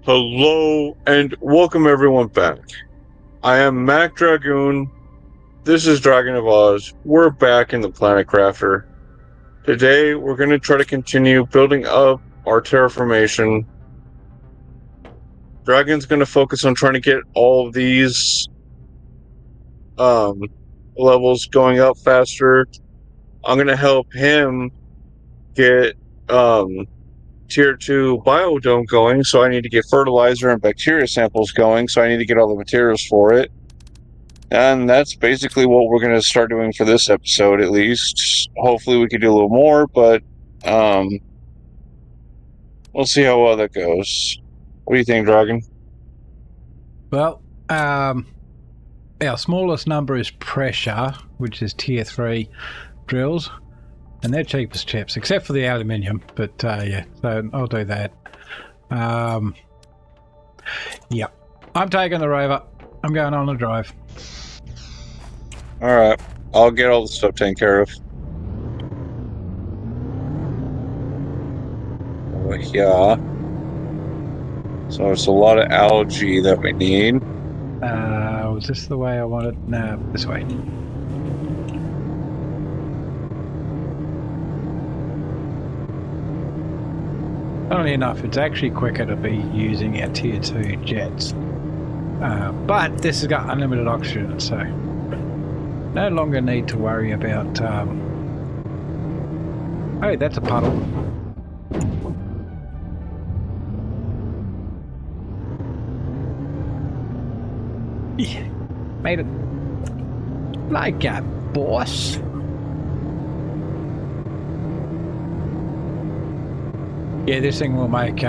Hello and welcome everyone back. I am Mac Dragoon. This is Dragon of Oz. We're back in the Planet Crafter. Today we're going to try to continue building up our terraformation. Dragon's going to focus on trying to get all of these levels going up faster. I'm going to help him get tier 2 biodome going, so I need to get fertilizer and bacteria samples going, so I need to get all the materials for it. And that's basically what we're going to start doing for this episode, at least. Hopefully we can do a little more, but we'll see how well that goes. What do you think, Dragon? Well, our smallest number is pressure, which is tier 3 drills, and they're cheapest chips, except for the aluminium, but yeah, so I'll do that. Yeah, I'm taking the rover. I'm going on the drive. Alright, I'll get all the stuff taken care of. Oh, yeah. So it's a lot of algae that we need. Was this the way I wanted? No, this way. Funnily enough, it's actually quicker to be using our tier 2 jets. But this has got unlimited oxygen, so no longer need to worry about... Oh, that's a puddle. Yeah, made it like a boss. Yeah, this thing will make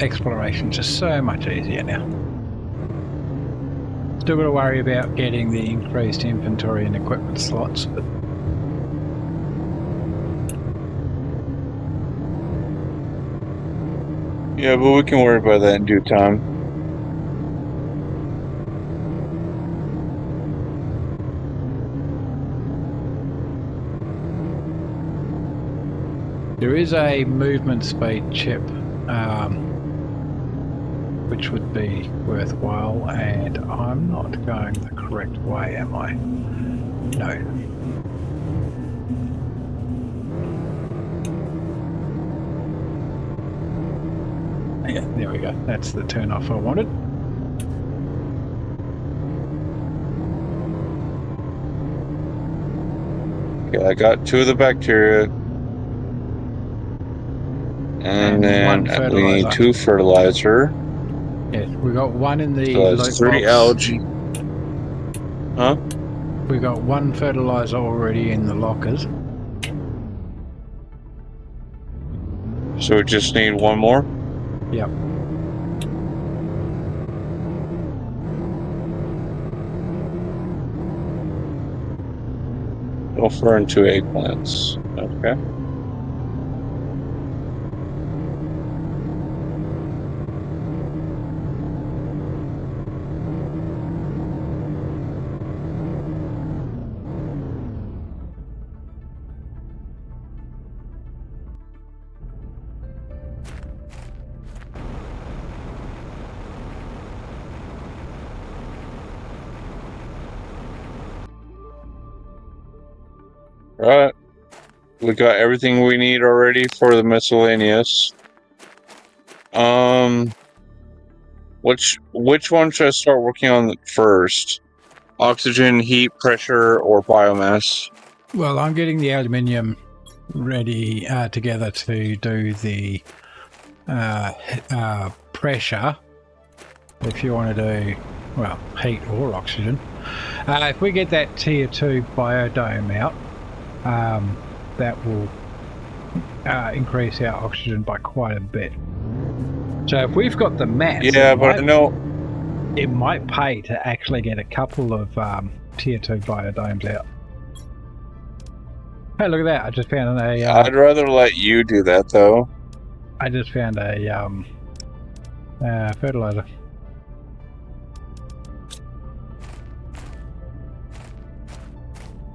exploration just so much easier now. Still got to worry about getting the increased inventory and equipment slots, but yeah, but we can worry about that in due time. there is a movement speed chip, which would be worthwhile, and I'm not going the correct way, am I? No. Yeah, there we go. That's the turn off I wanted. Okay, I got 2 of the bacteria. And then we need 2 fertilizer. Yeah, we got 1 in the so that's 3 algae. Huh? We got 1 fertilizer already in the lockers. So we just need 1 more? Yep. Sulfur and 2 eggplants. Okay. Right. We got everything we need already for the miscellaneous. Which one should I start working on first? Oxygen, heat, pressure, or biomass? Well, I'm getting the aluminium ready together to do the pressure. If you want to do, well, heat or oxygen. If we get that tier 2 biodome out, that will increase our oxygen by quite a bit. So if we've got the mats, yeah, but I know it might pay to actually get a couple of tier 2 biodomes out. Hey, look at that! I just found a. I'd rather let you do that, though. I just found a fertilizer.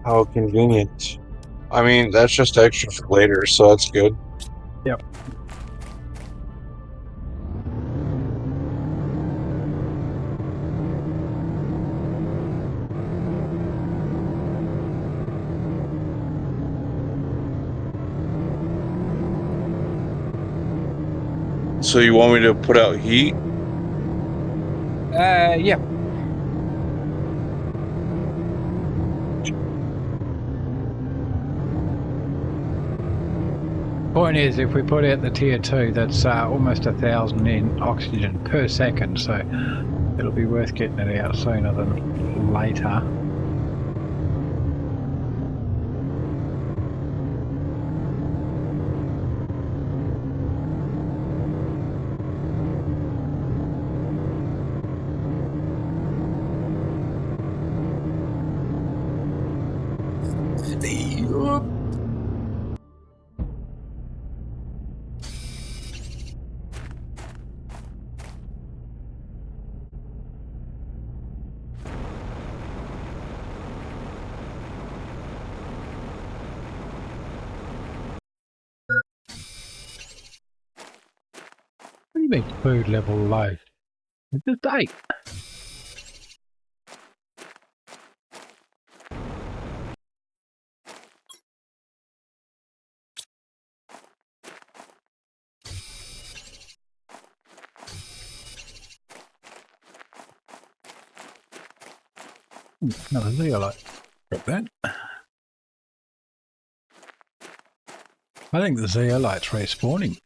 How convenient. I mean, that's just extra for later, so that's good. Yep. So you want me to put out heat? Yeah. Point is, if we put out the tier 2, that's almost 1,000 in oxygen per second, so it'll be worth getting it out sooner than later. What do you mean food level low? It's just 8. Another zeolite. Got that. I think the zeolite's respawning.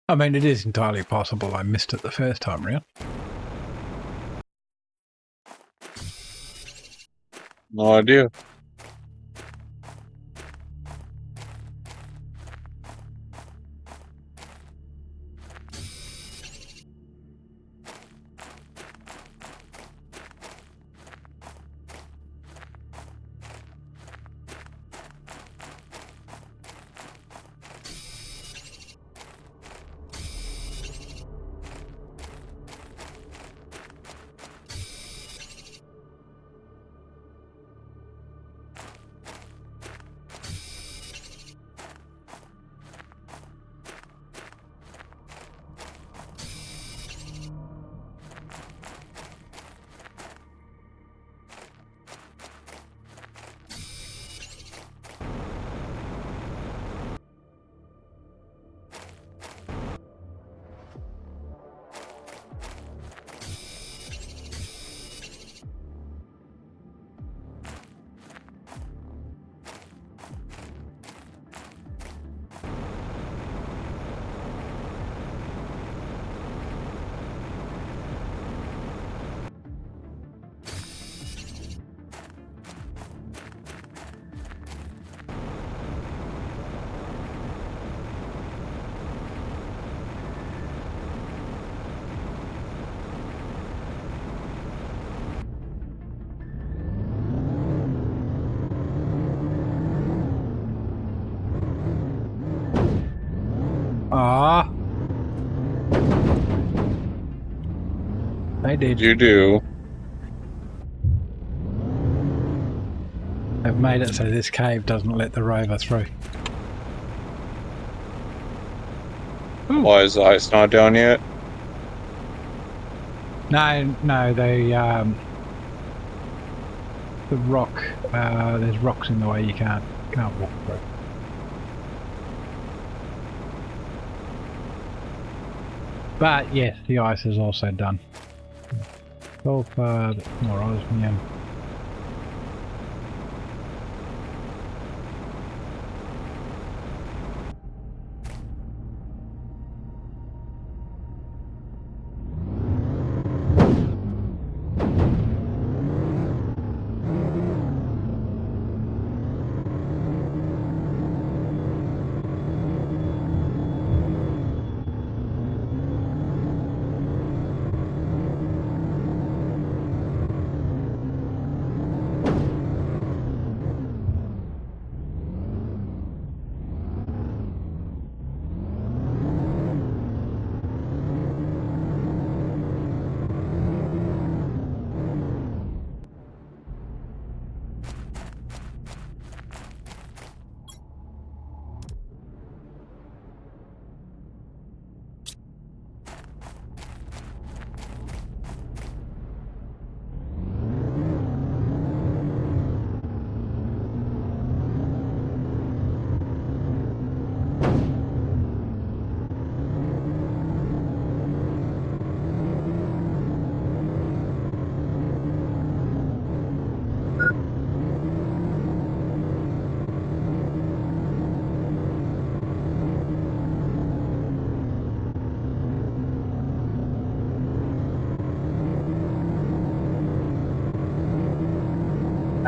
I mean, it is entirely possible I missed it the first time round. No idea. Ah. They did. You do. They've made it so this cave doesn't let the rover through. Why is the ice not down yet? No, the rock, there's rocks in the way, you can't walk through. But yes, the ice is also done. Sulfur, more osmium.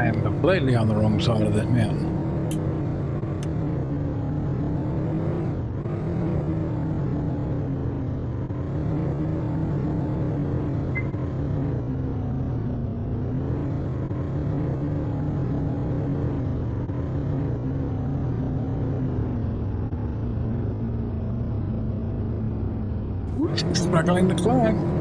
I am completely on the wrong side of that mountain. Struggling to climb.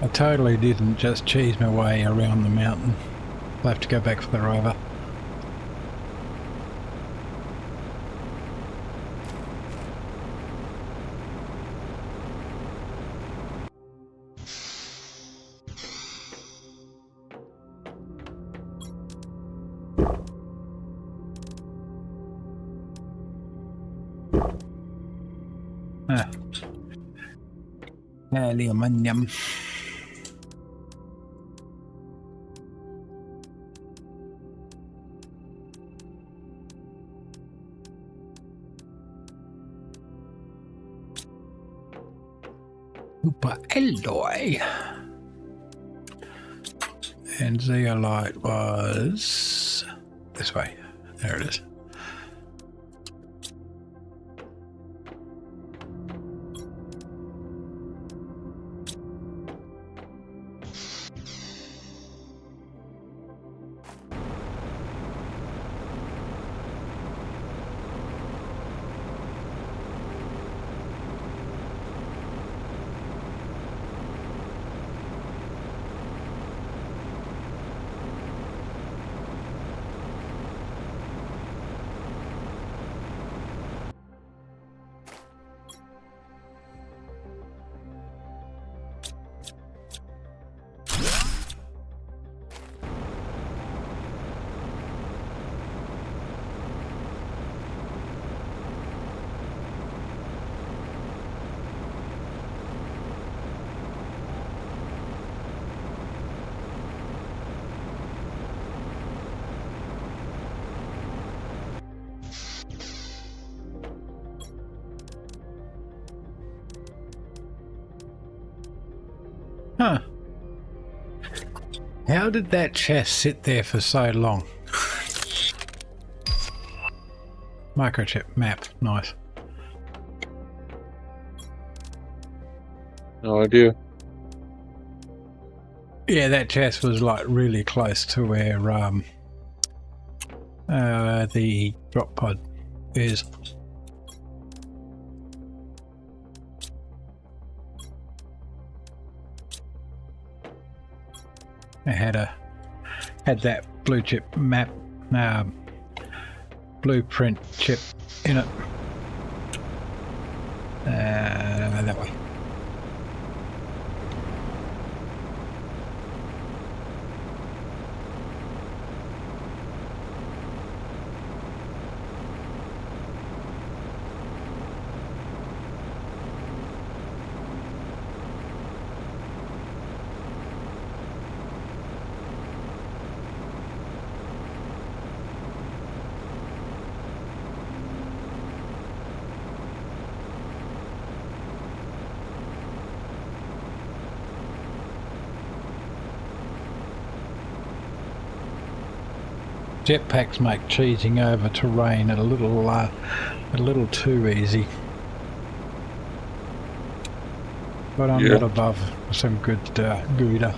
I totally didn't just cheese my way around the mountain. I'll have to go back for the rover. Aluminium. Super alloy. And zeolite was this way. There it is. Huh. How did that chest sit there for so long? Microchip map, nice. No idea. Yeah, that chest was like really close to where the drop pod is. I had that blue chip map, blueprint chip in it. That way. Jetpacks make cheesing over terrain a little too easy. But I'm not above some good Gouda.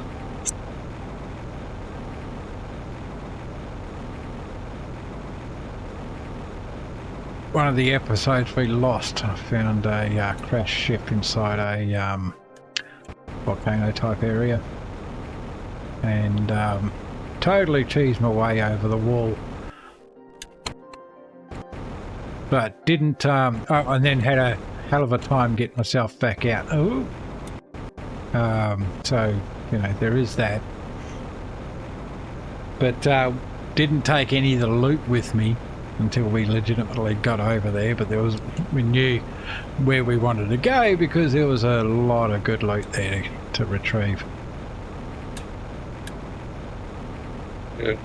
one of the episodes we lost, I found a crashed ship inside a volcano type area, and totally cheesed my way over the wall, but didn't and then had a hell of a time getting myself back out. Oh, so you know, there is that, but didn't take any of the loot with me until we legitimately got over there. But we knew where we wanted to go because there was a lot of good loot there to retrieve. Good.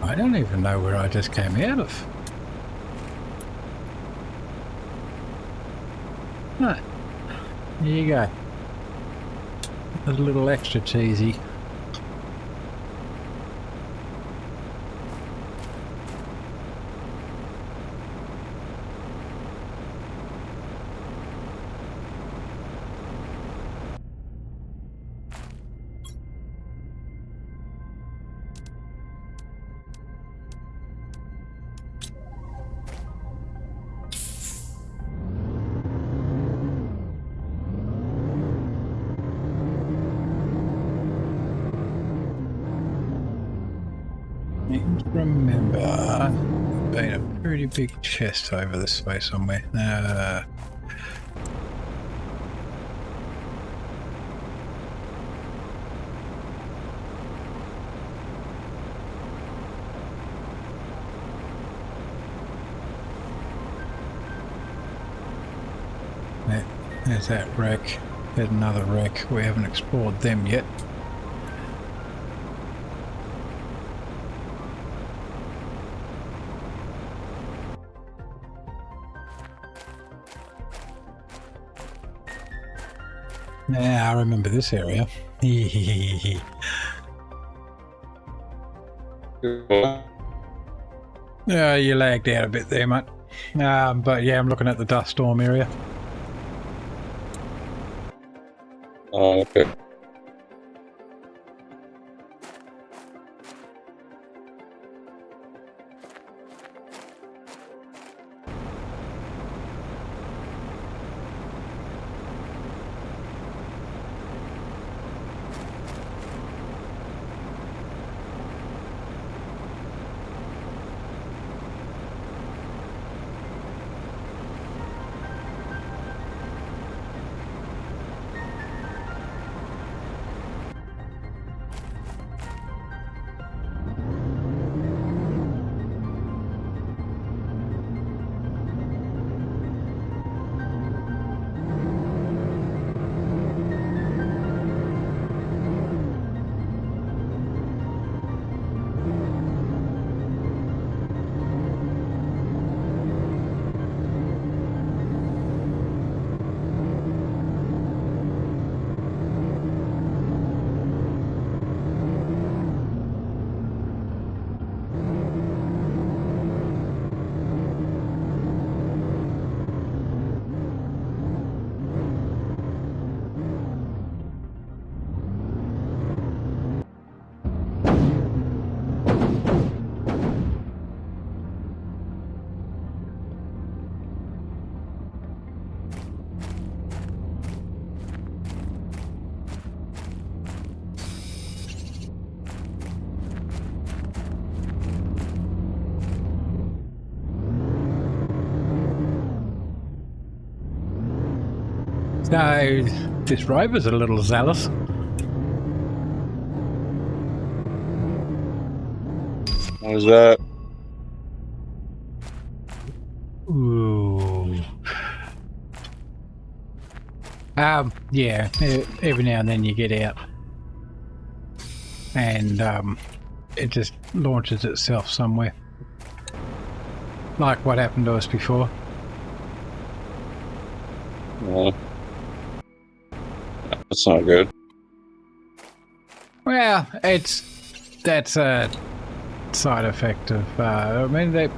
I don't even know where I just came out of. Huh. There you go. A little extra cheesy. Remember, being a pretty big chest over this way somewhere. There's that wreck. There's another wreck. We haven't explored them yet. Yeah, I remember this area. Yeah, you lagged out a bit there, mate. But yeah, I'm looking at the dust storm area. Oh, okay. So, this rover's a little zealous. What was that? Ooh. Yeah, every now and then you get out and it just launches itself somewhere. like what happened to us before. Well, that's not good. Well, that's a side effect of. I mean, it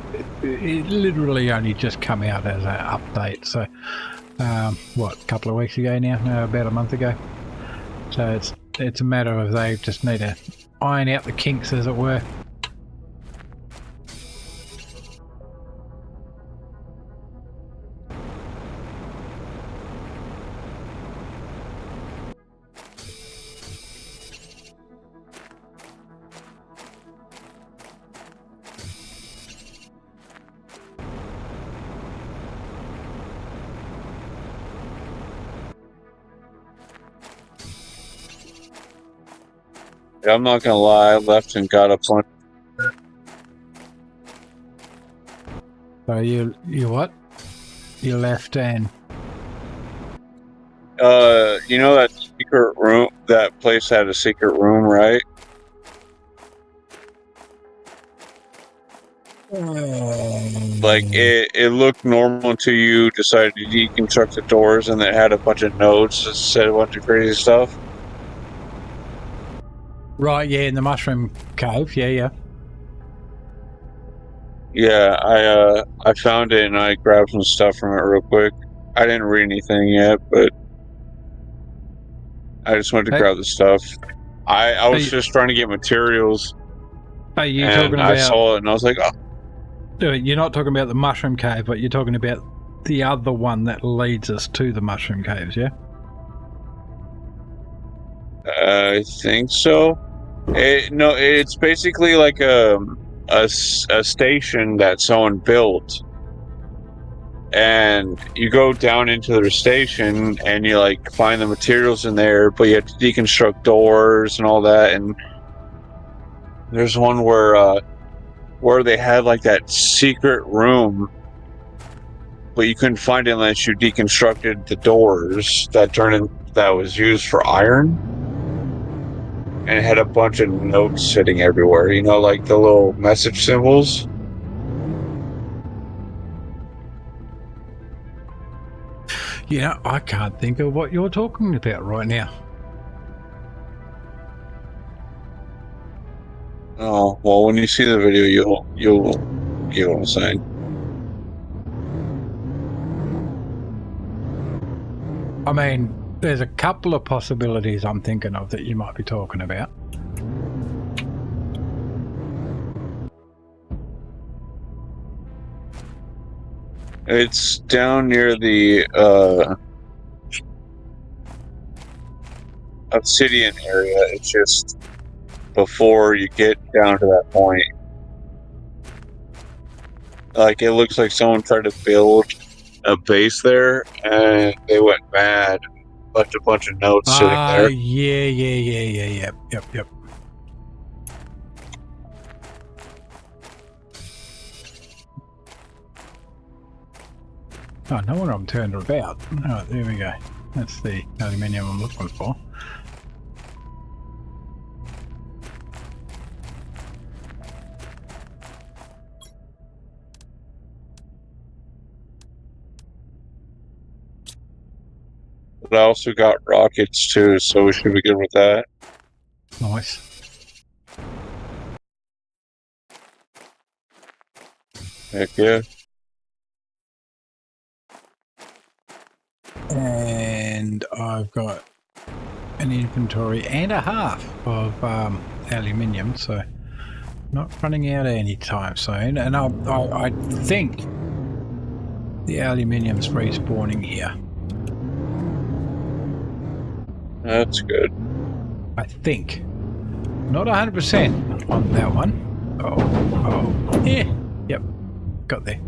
literally only just come out as an update. So, what, a couple of weeks ago now? No, about a month ago. So it's a matter of they just need to iron out the kinks, as it were. Yeah, I'm not gonna lie, I left and got a bunch. So you what? You left and You know that secret room? That place had a secret room, right? Like it looked normal until you decided to deconstruct the doors, and it had a bunch of notes that said a bunch of crazy stuff. right, yeah, in the mushroom cave, yeah. Yeah, I found it and I grabbed some stuff from it real quick. I didn't read anything yet, but I just went to Hey, grab the stuff. I was you, just trying to get materials, are you and talking I about? saw it and I was like, oh. You're not talking about the mushroom cave, but you're talking about the other one that leads us to the mushroom caves, yeah? I think so. No, it's basically like a station that someone built, and you go down into their station and you like find the materials in there, but you have to deconstruct doors and all that. And there's one where they had like that secret room, but you couldn't find it unless you deconstructed the doors that was used for iron. And it had a bunch of notes sitting everywhere, you know, like the little message symbols. Yeah, I can't think of what you're talking about right now. Oh, well, when you see the video, you'll get what I'm saying. I mean, there's a couple of possibilities I'm thinking of that you might be talking about. It's down near the obsidian area. It's just before you get down to that point. Like, it looks like someone tried to build a base there, and they went mad. Left a bunch of notes sitting there. Yeah. Yep. Oh, no wonder I'm turned about. Oh, there we go. That's the aluminium I'm looking for. But I also got rockets too, so we should be good with that. Nice. Heck yeah. And I've got an inventory and a half of aluminium, so not running out anytime soon. And I think the aluminium's respawning here. That's good. I think. Not 100% on that one. Oh, yeah. Yep, got there.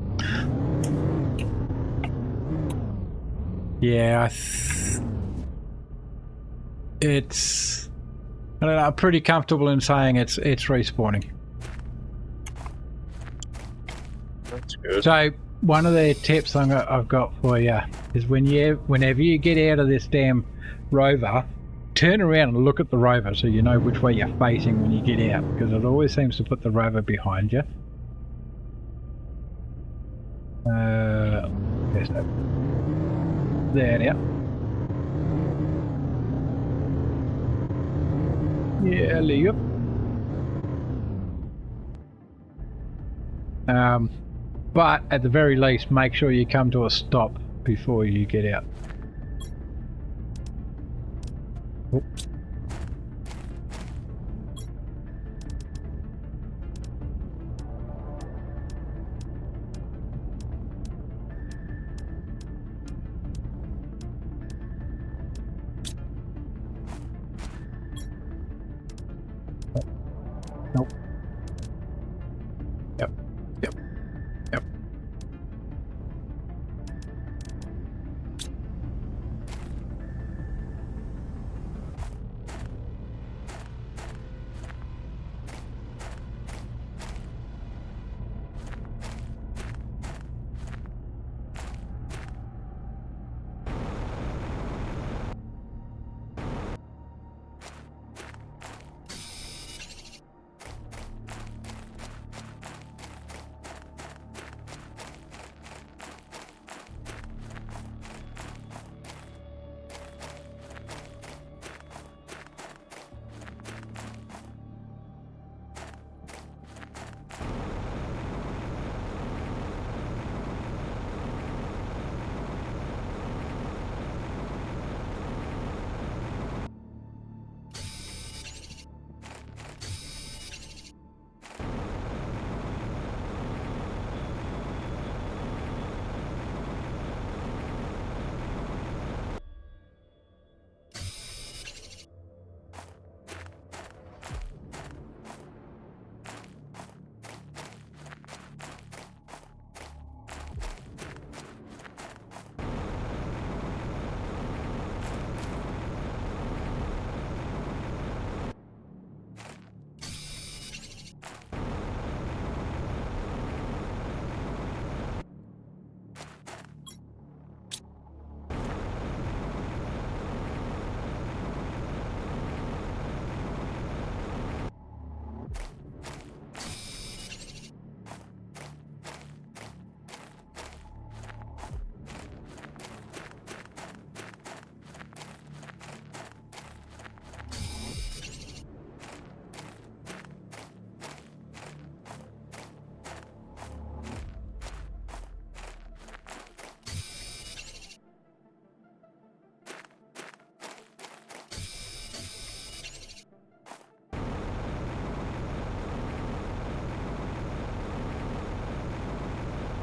Yeah, it's. I don't know, I'm pretty comfortable in saying it's respawning. That's good. So one of the tips I've got for you is whenever you get out of this damn rover, turn around and look at the rover so you know which way you're facing when you get out, because it always seems to put the rover behind you. There's that. There now. Yeah, leave. But at the very least, make sure you come to a stop before you get out. Oh. Nope. Yep. Yep. Yep.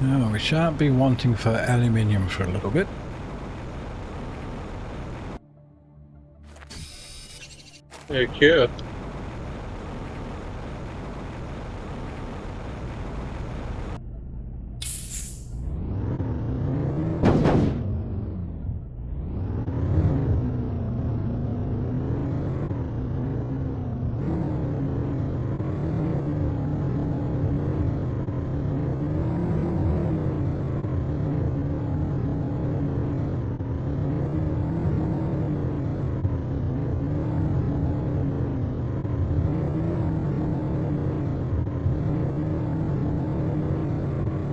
No, we shan't be wanting for aluminium for a little bit. Heck yeah.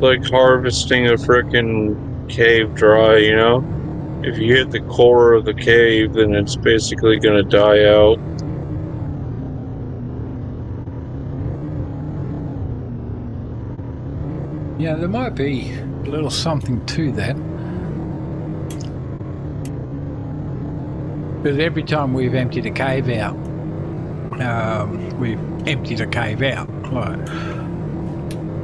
Like harvesting a frickin' cave dry, you know? If you hit the core of the cave, then it's basically gonna die out. Yeah, there might be a little something to that. Because every time we've emptied a cave out, we've emptied a cave out. Like,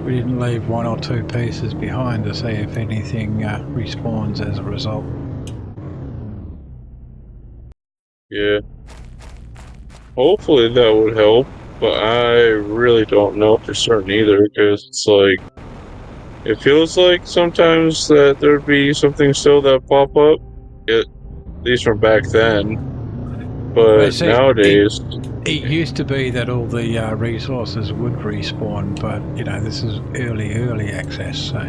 we didn't leave one or two pieces behind to see if anything respawns as a result. Yeah. Hopefully that would help, but I really don't know for certain either, because it's like, it feels like sometimes that there'd be something still that pop up, at least from back then, Well, but see, nowadays, it used to be that all the resources would respawn, but you know, this is early access, so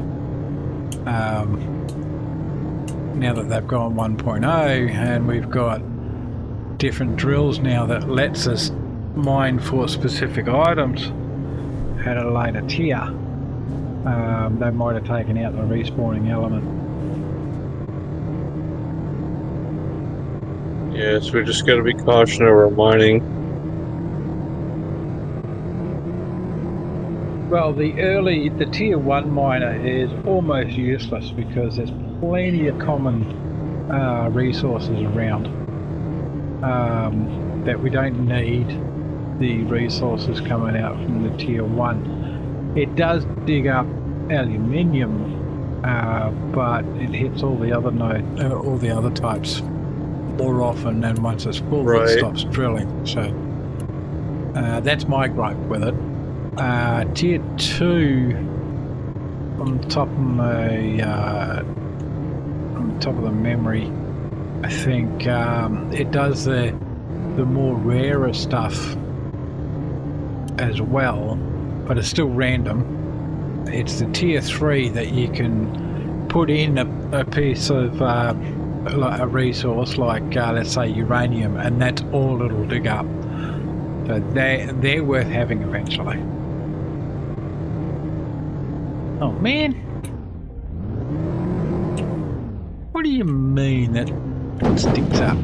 now that they've gone 1.0 and we've got different drills now that lets us mine for specific items at a later tier, They might have taken out the respawning element. Yeah, so we just got to be cautious of our mining. Well, the tier 1 miner is almost useless because there's plenty of common resources around that we don't need the resources coming out from the tier 1. It does dig up aluminium, but it hits all the other types more often, and once it's full, it Right. stops drilling. So that's my gripe with it. Tier 2, on top of the memory, I think it does the more rarer stuff as well, but it's still random. It's the tier 3 that you can put in a piece of a resource like let's say uranium, and that's all it'll dig up. So they're worth having eventually. Oh man, what do you mean that it sticks up?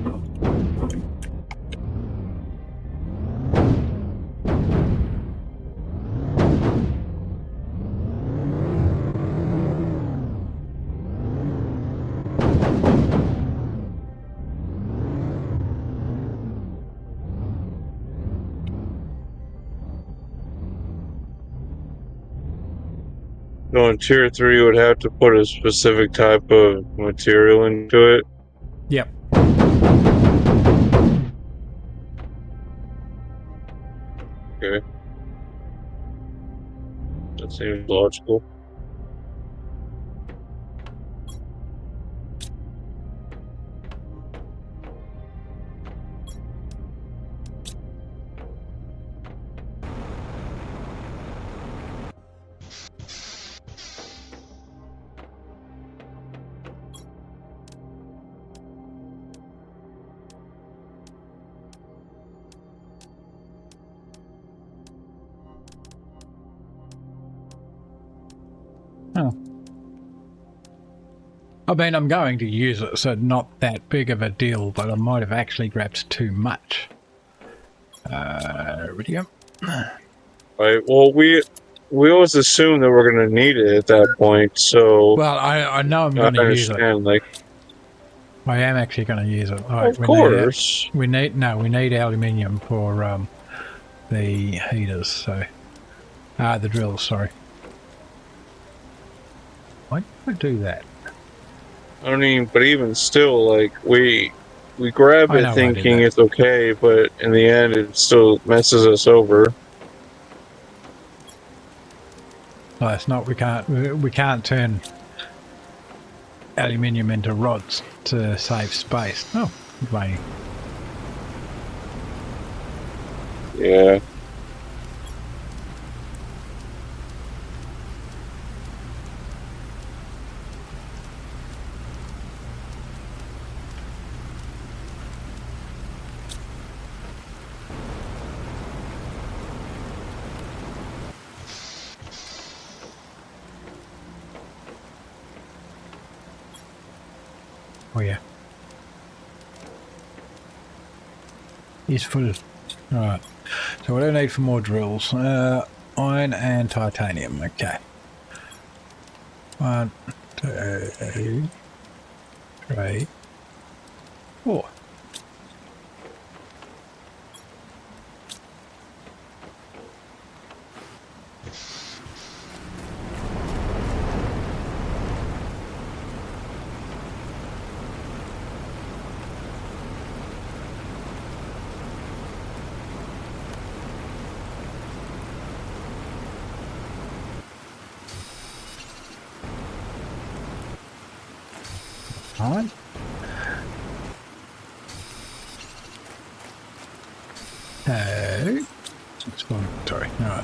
No, in tier 3 would have to put a specific type of material into it. Yep. Okay. That seems logical. Oh. I mean, I'm going to use it, so not that big of a deal, but I might have actually grabbed too much. Iridium. Right. Well, we always assume that we're going to need it at that point, so Well, I know I'm I going to use it. understand. Like, I am actually going to use it. Right, of course. we need aluminium for the heaters. So, the drills. Sorry. Why did I do that? I mean, but even still, like we grab it thinking it's okay, but in the end, it still messes us over. No, it's not. We can't turn aluminium into rods to save space. Oh, it's raining. Yeah. Oh yeah. Useful. Alright. So what do I need for more drills? Iron and titanium. Okay. 1, 2, 3, 4. Alright. It's fine. Sorry. Alright.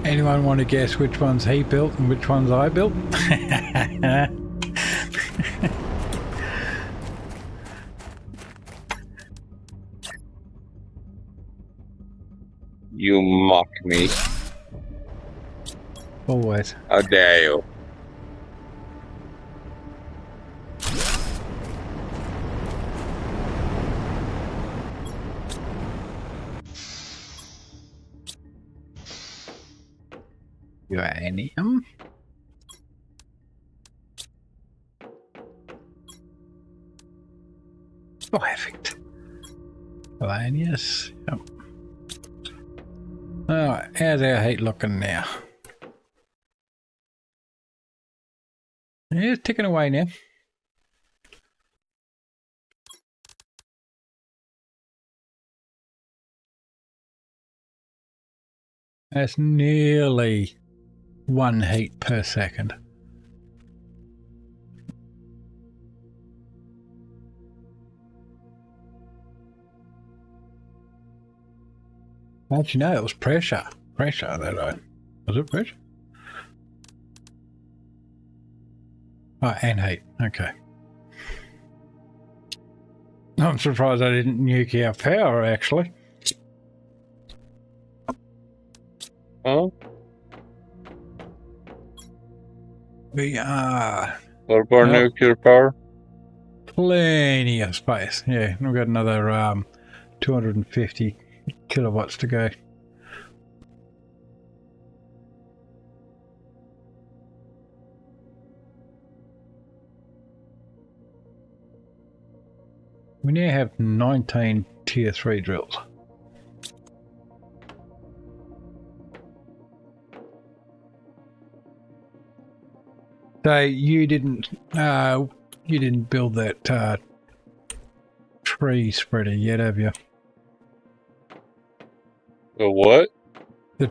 Anyone want to guess which ones he built and which ones I built? You mock me. Always. How dare you? Uranium. Perfect. Polonius. Yep. Alright, how's our heat looking now? Yeah, it's ticking away now. That's nearly 1 heat per second. How'd you know it was pressure? Pressure that I... Was it pressure? Oh, and heat. Okay. I'm surprised I didn't nuke our power, actually. Huh? We are... What about Well, nuclear power? plenty of space. Yeah, we've got another 250 kilowatts to go. We now have 19 tier 3 drills. So you didn't build that tree spreader yet, have you? The what? The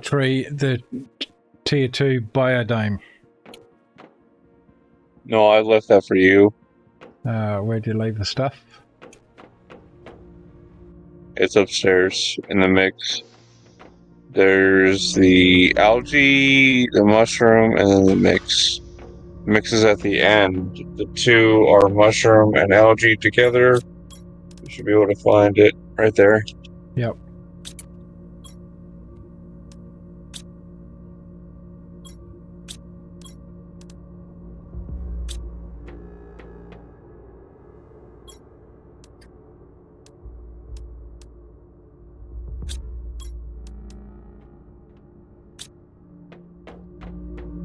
tier 2 biodome. No, I left that for you. Where'd you leave the stuff? It's upstairs in the mix. There's the algae, the mushroom, and then the mix. Mix is at the end. The two are mushroom and algae together. You should be able to find it right there. Yep.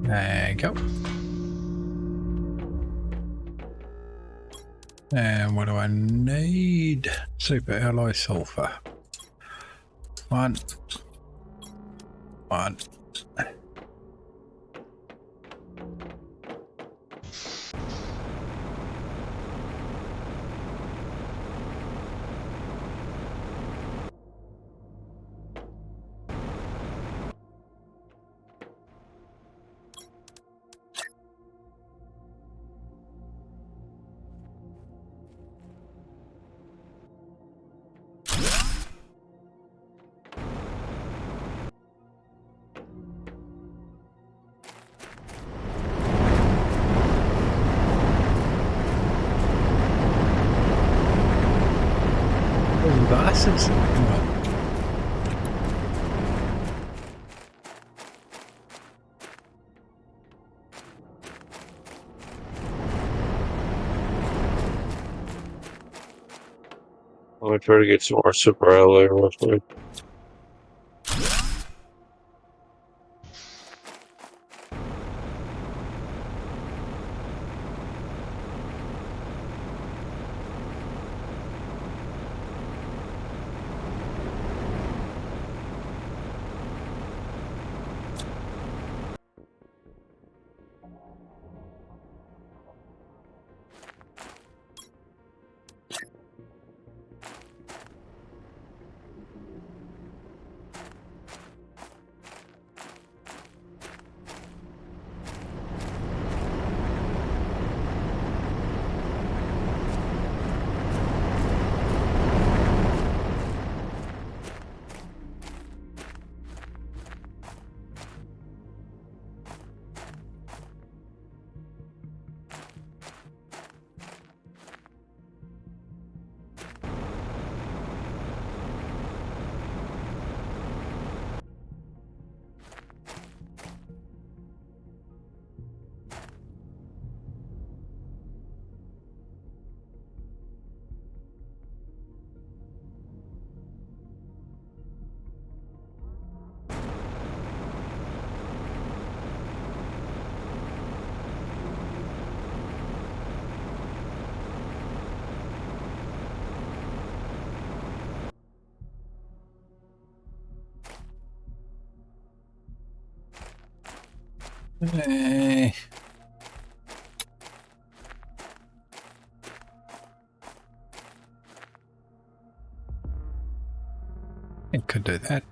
There you go. And what do I need? Super alloy sulfur. One. Those bastards. I'm gonna try to get some more super alloy real quick. Eh, it could do that.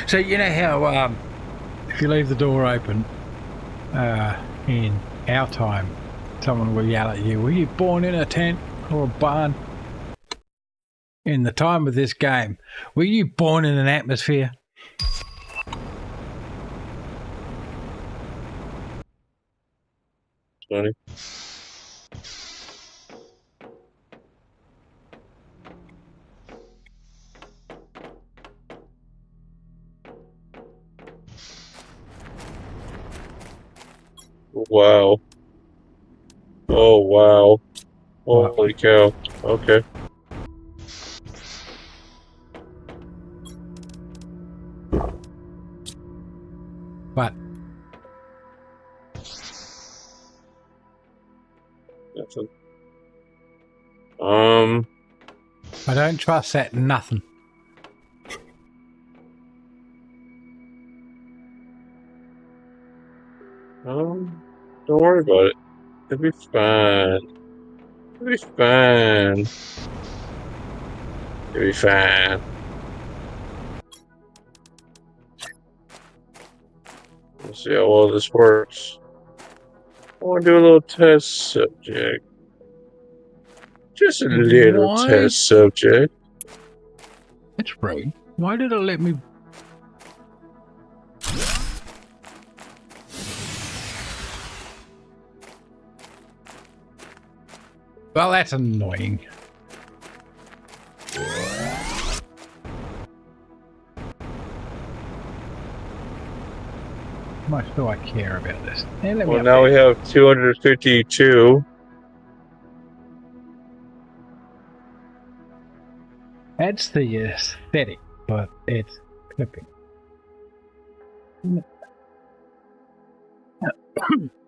So you know how if you leave the door open in our time, someone will yell at you, "Were you born in a tent or a barn?" In the time of this game, were you born in an atmosphere? Funny. Wow. Oh, wow. What? Holy cow. Okay. But That's a, I don't trust that nothing. don't worry about it. It'll be fine. It'll be fine. It'll be fine. Let's see how well this works. I want to do a little test subject. Just a little Why? test subject. That's rude. Why did it let me? Well, that's annoying. How much do I care about this? Hey, let me Well, up now there. we have 252. That's the aesthetic, but it's clipping.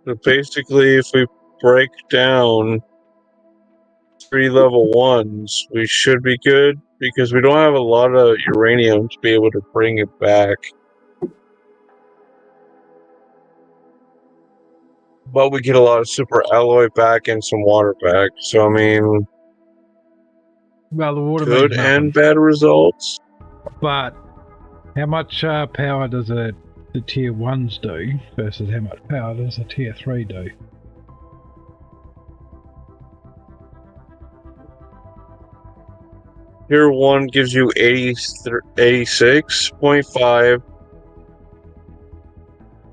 So basically, if we break down 3 level 1s, we should be good because we don't have a lot of uranium to be able to bring it back. But we get a lot of super alloy back and some water back. So, I mean, Well, the water means good nothing. and bad results. But how much power does the tier 1s do versus how much power does the tier 3 do? Tier 1 gives you 86.5.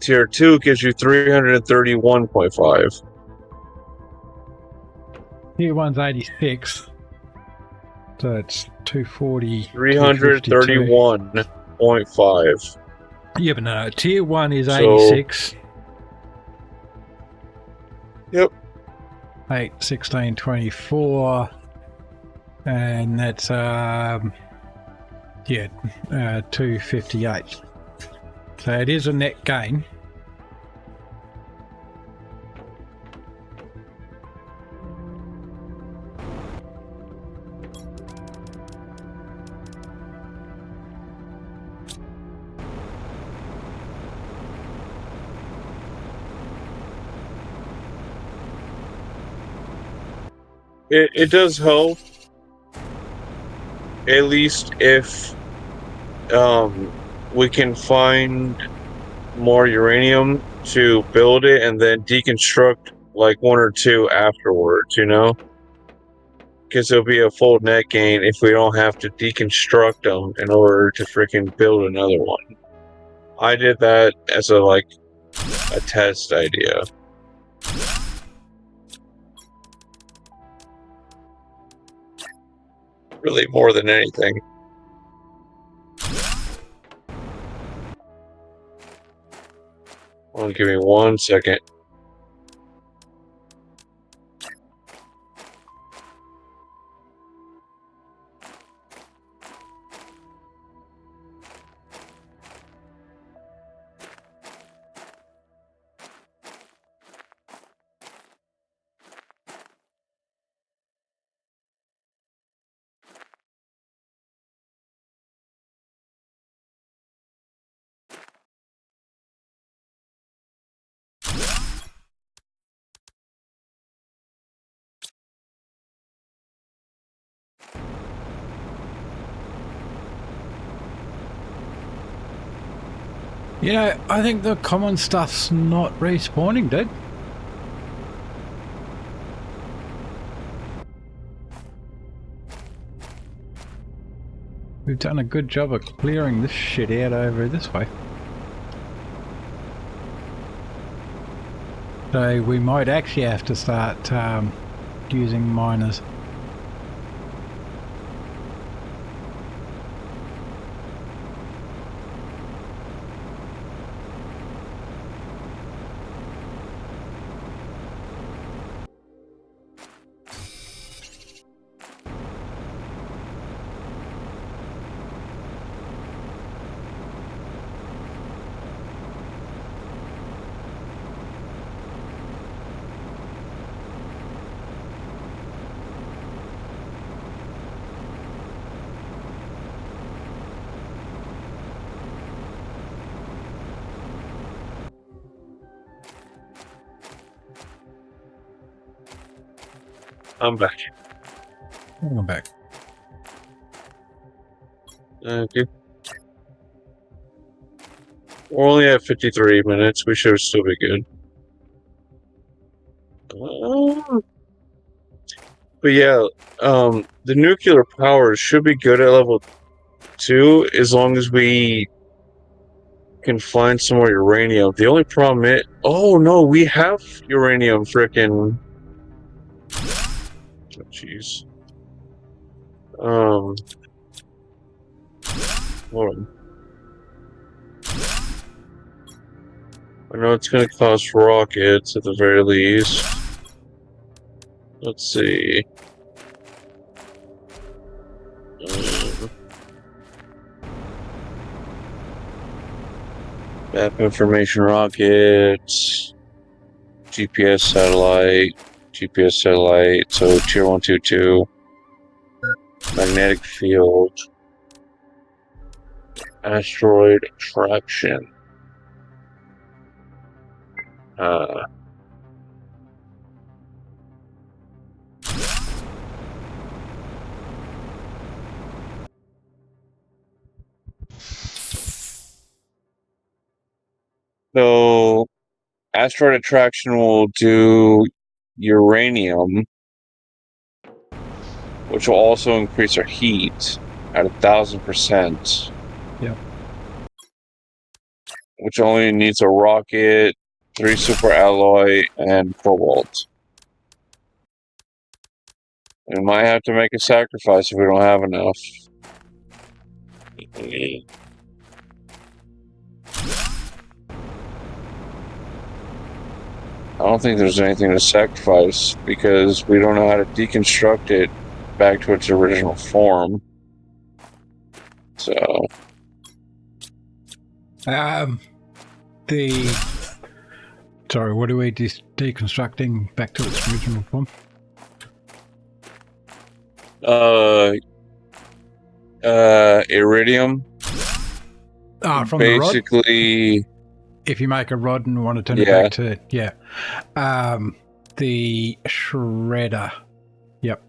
Tier 2 gives you 331.5. Tier 1's 86. So it's 240, 252. 331.5. Yeah, but no, tier 1 is So, 86. yep. 8, 16, 24. And that's, 258. So it is a net gain. it does help, at least if we can find more uranium to build it and then deconstruct like one or two afterwards, you know? Because it'll be a full net gain if we don't have to deconstruct them in order to freaking build another one. I did that as a test idea. Really, more than anything. Give me 1 second. You know, I think the common stuff's not respawning, dude. We've done a good job of clearing this shit out over this way. So we might actually have to start using miners. I'm back. I'm back. Okay. We're only at 53 minutes. We should still be good. But yeah, the nuclear power should be good at level 2 as long as we can find some more uranium. The only problem is, oh no, we have uranium frickin'. Oh, jeez. Hold on. I know it's gonna cost rockets at the very least. Let's see. Map information rockets. GPS satellite, so tier 122. Magnetic field. Asteroid attraction. So, asteroid attraction will do uranium, which will also increase our heat at 1,000%. Yep. Which only needs a rocket, 3 super alloy, and cobalt. We might have to make a sacrifice if we don't have enough. I don't think there's anything to sacrifice because we don't know how to deconstruct it back to its original form. So. Sorry, what are we deconstructing back to its original form? Iridium. From basically, the rod? If you make a rod and want to turn it back to, the shredder. Yep.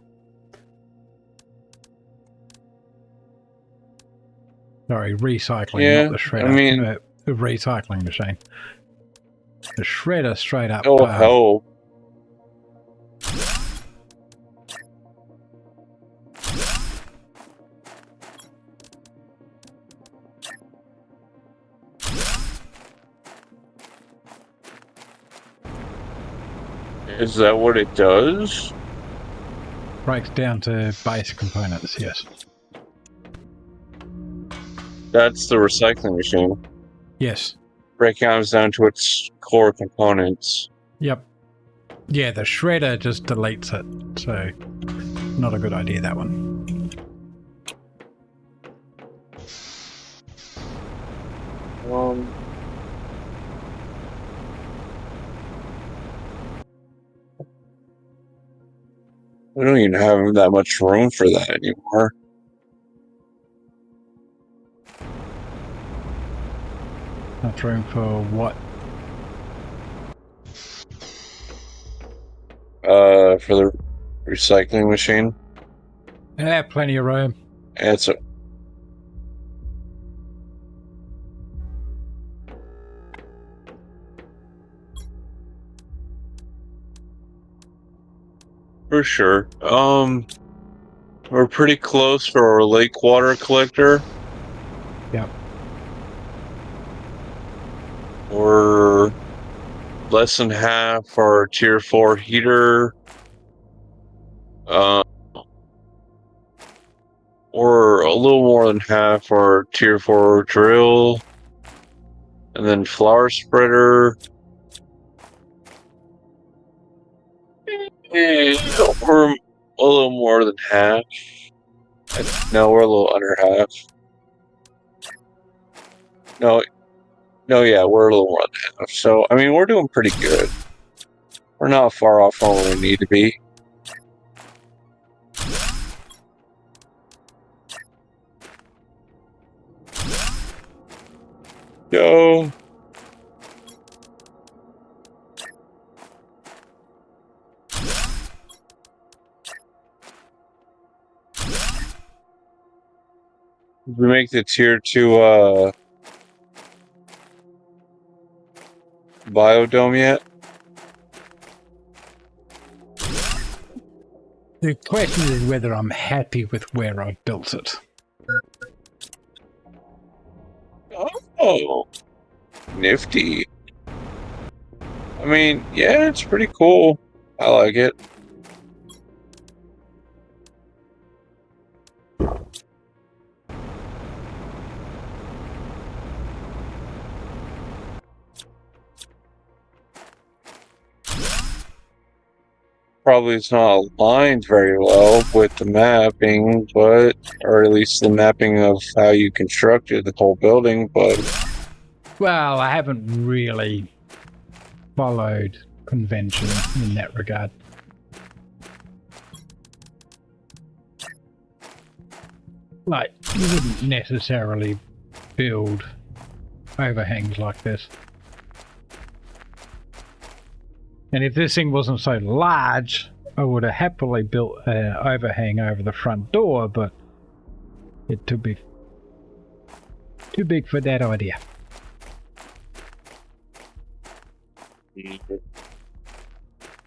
Sorry, recycling, not Yeah, the I shredder. mean, The recycling machine. The shredder straight up. it'll help. Is that what it does? Breaks down to base components, yes. That's the recycling machine. Yes. Breaking down to its core components. Yep. Yeah, the shredder just deletes it, so not a good idea, that one. We don't even have that much room for that anymore. Not room for what? For the recycling machine. Yeah, plenty of room. It's a for sure. We're pretty close for our lake water collector. Yep. We're less than half our tier 4 heater. Or a little more than half our tier 4 drill. And then flower spreader. We're a little more than half. No, we're a little under half. No, yeah, we're a little more than half. So, I mean, we're doing pretty good. We're not far off from where we need to be. Go. Did we make the tier 2 biodome yet? The question is whether I'm happy with where I built it. Oh, nifty. I mean, yeah, it's pretty cool. I like it. Probably it's not aligned very well with the mapping, but, or at least the mapping of how you constructed the whole building, but... Well, I haven't really followed convention in that regard. Like, you wouldn't necessarily build overhangs like this. And if this thing wasn't so large, I would have happily built an overhang over the front door, but it's too big. Too big for that idea.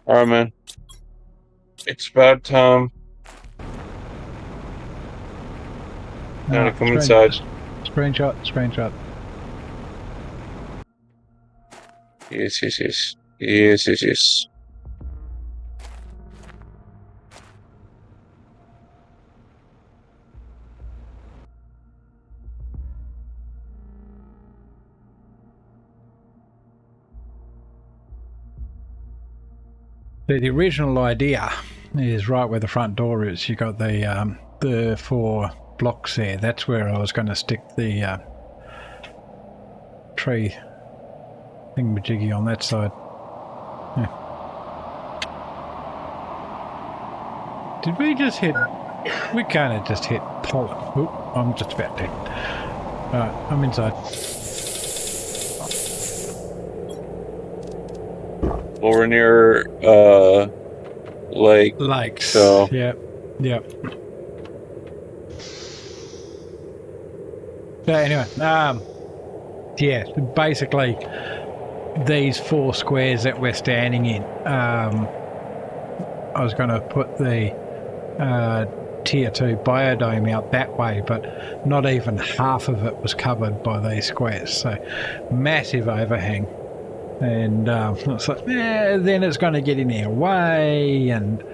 Alright, man. It's about time. Now to come inside. Screenshot. Yes. The original idea is right where the front door is. You got the 4 blocks there. That's where I was going to stick the tree thingamajiggy on that side. Yeah. Did we just hit? We kind of just hit pollen. Oop, I'm just about dead. Alright, I'm inside. Well, we're near lake. Lakes. So Yep. So anyway, yeah, basically these 4 squares that we're standing in. I was going to put the tier 2 biodome out that way, but not even half of it was covered by these squares. So massive overhang. And it's like, then it's going to get in our way, and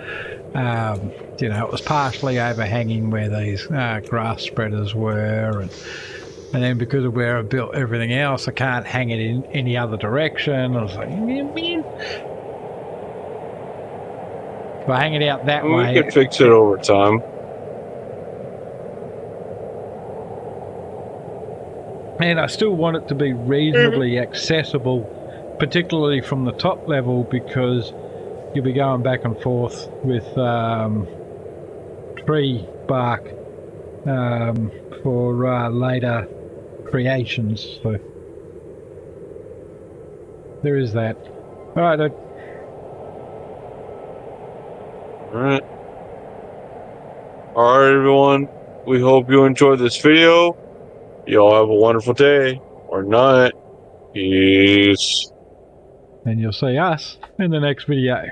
it was partially overhanging where these grass spreaders were, and then because of where I built everything else, I can't hang it in any other direction. I was like, if I hang it out that way, we could fix it over time. And I still want it to be reasonably accessible, particularly from the top level, because you'll be going back and forth with tree bark for later creations. So there is that. All right, dude. Alright. Alright, everyone. We hope you enjoyed this video. Y'all have a wonderful day or night. Peace. And you'll see us in the next video.